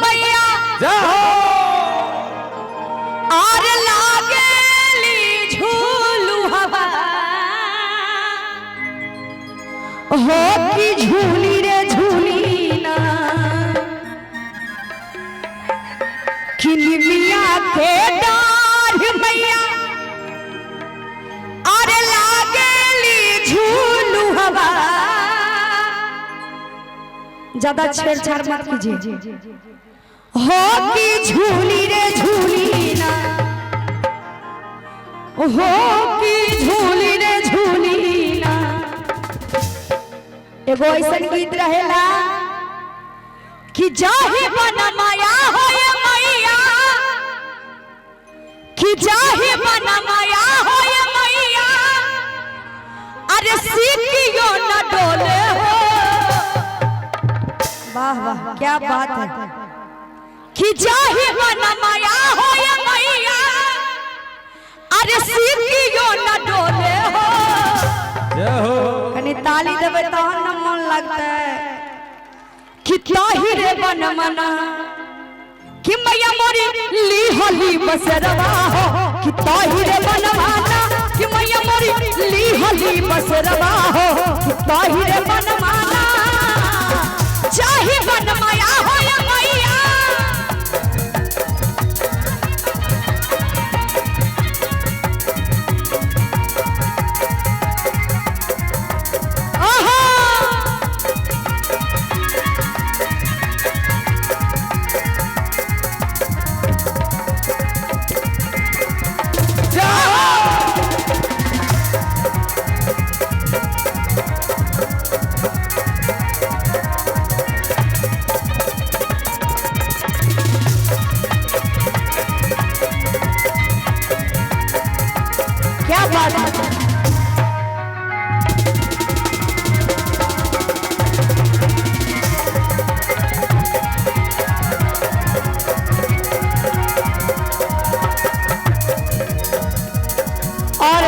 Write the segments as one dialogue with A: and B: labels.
A: मैया और लागेली झूलू हवा हो की झूली रे झूली ना कि निमिया के डाढ़ मैया और लागेली झूलू हवा। ज्यादा छेड़छाड़ मत कीजिए। हो की झूली रे झूली ना हो की झूली रे झूली ना। एगो ऐसा गीत रहेला कि जाहि बन माया हो मैया कि जाहि बन माया हो मैया अरे सीखियो न डोले हो। वाह वाह क्या बात है कि जाहि बन माया हो मैया अरे सीखियो न डोले हो। कनी ताली देवे तहन न मन लगता है कि ताहि रे बन मना कि मैया मोरी ली हली बसरवा हो कि ताहि रे बन माना कि मैया मोरी ली हली बसरवा हो कि ताहि रे बन माना चाहे बन माया हो या मैया। क्या बात है और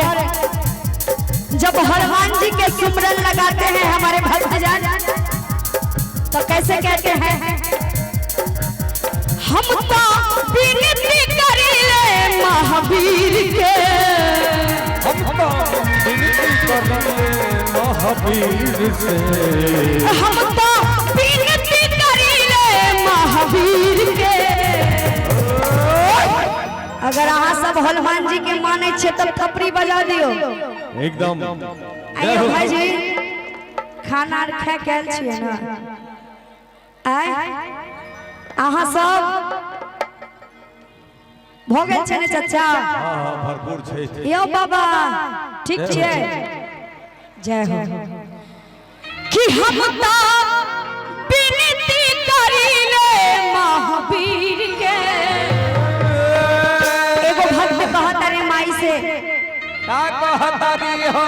A: जब हनुमान जी के सुमरन लगाते हैं हमारे भक्तजन तो कैसे कहते हैं हम तो विनती करेले महावीर के
B: हम तो विनती करेले महावीर से
A: हम तो विनती करेले महावीर के। अगर अहाँ सब हनुमान जी के माने छे तब थपड़ी बजा दियो
B: एकदम।
A: आइयो भाई जी खाना खा के आयल छियै ना आय अहाँ सब भ गेल छै ने चाचा।
B: हां भरपूर छै
A: यो बाबा ठीक छै जय हो कि हम तो विनती करिले महावीर के। एगो भक्त कहत रे माई से
B: का कहतारी हो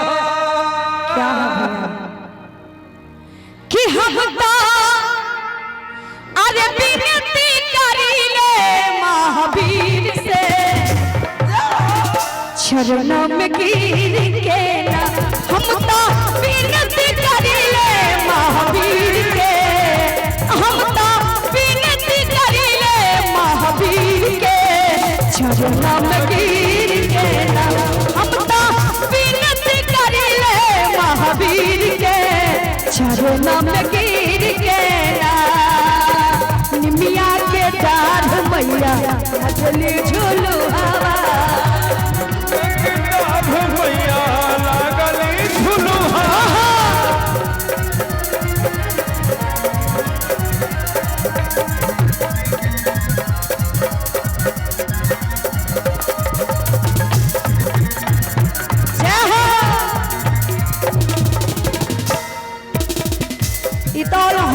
A: क्या हो कि हम तो अरे विनती करिले महावीर से चरण में गिर के ना हम तो विनती करिले महावीर के। हम तो विनती करिले महावीर के चरण में गिर के ना हम तो विनती करिले महावीर के चरण में गिर के ना। निमिया के डाढ़ मैया अजली झूलू हवा
B: भैया लागली झूलू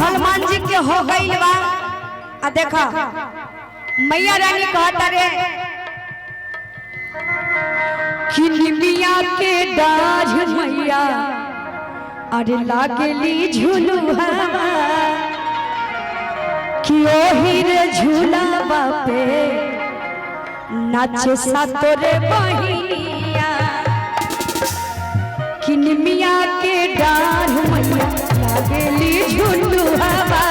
A: हनुमान जी के हो गई बा। आ देखा मैया रानी कहता रे कि निमिया के डाढ़ मैया अरे लागली झूलू हवा कि ओही रे झूलावा पे नाचे सातोरे बहिनिया कि निमिया के डाढ़ मैया लागली झूलू हवा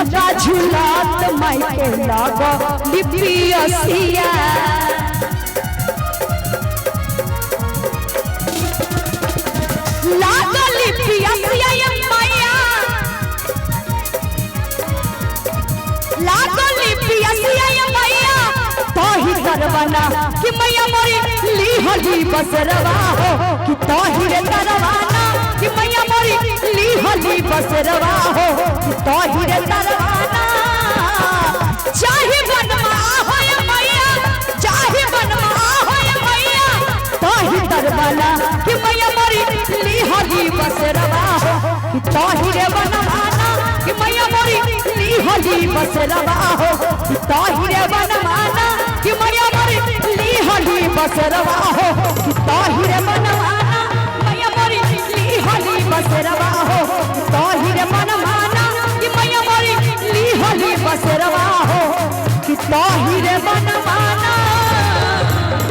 A: झुलका झुलात माई के लाग लिपियसिया लाग लिपियसिया ये मैया लाग लिपियसिया ये मैया ताही दरवाना कि मैया मोरी लीहली बसरवा हो कि ताही रे दरवाना कि मैया मोरी लीहली बसरवा हो कि ताही रे दरवाना चाहे बनवा हो ये मैया चाहे बनवा हो ये मैया ताही दरवाना कि मैया मोरी लीहली बसरवा हो कि ताही रे बनवाना कि मैया मोरी लीहली बसरवा हो कि ताही रे बनवाना कि मैया मोरी लीहली बसरवा हो कि ताही रे बनवाना मैया मोरी लीहली बसरवा हो कि ताही रे बनवाना कि मैया मोरी लीहली बसरवा हो कि ताही रे बनवाना।